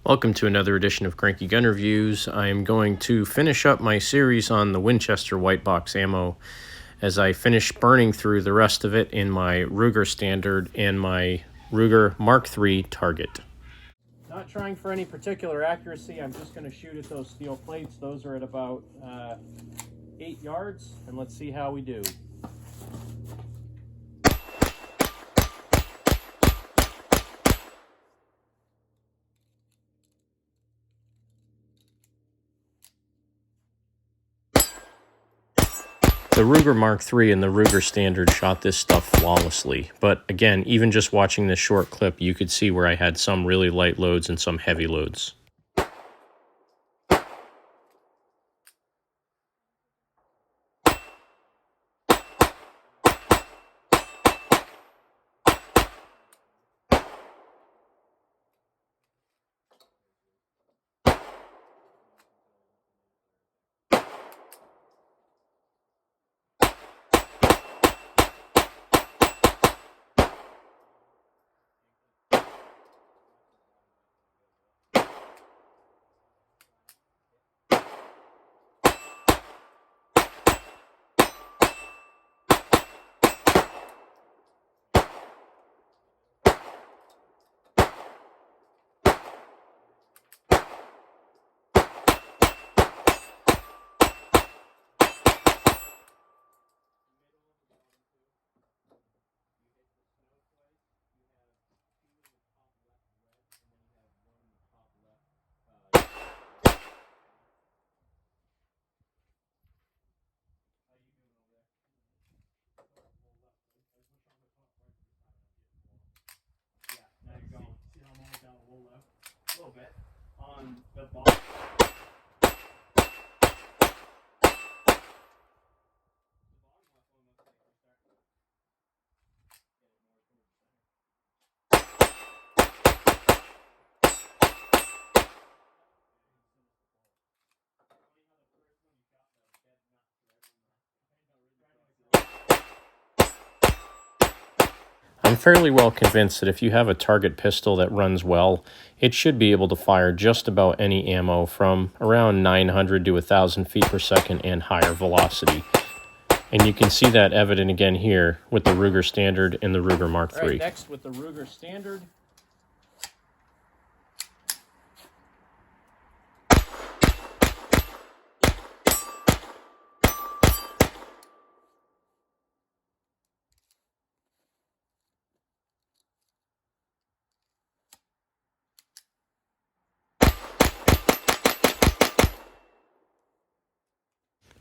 Welcome to another edition of Cranky Gun Reviews. I am going to finish up my series on the Winchester white box ammo as I finish burning through the rest of it in my Ruger Standard and my Ruger Mark III target. Not trying for any particular accuracy, I'm just going to shoot at those steel plates. Those are at about 8 yards, and let's see how we do. The Ruger Mark III and the Ruger Standard shot this stuff flawlessly, but again, even just watching this short clip, you could see where I had some really light loads and some heavy loads. A little bit on the bottom. I'm fairly well convinced that if you have a target pistol that runs well, it should be able to fire just about any ammo from around 900 to 1,000 feet per second and higher velocity. And you can see that evident again here with the Ruger Standard and the Ruger Mark III. All right, next with the Ruger Standard.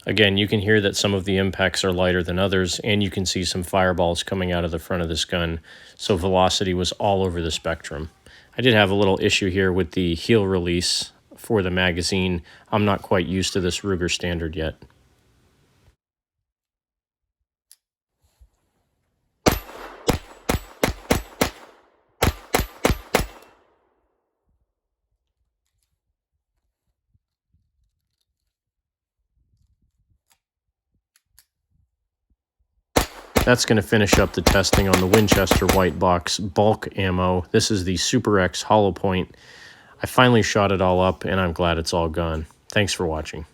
Again, you can hear that some of the impacts are lighter than others, and you can see some fireballs coming out of the front of this gun, so velocity was all over the spectrum. I did have a little issue here with the heel release for the magazine. I'm not quite used to this Ruger Standard yet. That's going to finish up the testing on the Winchester white box bulk ammo. This is the Super X hollowpoint. I finally shot it all up, and I'm glad it's all gone. Thanks for watching.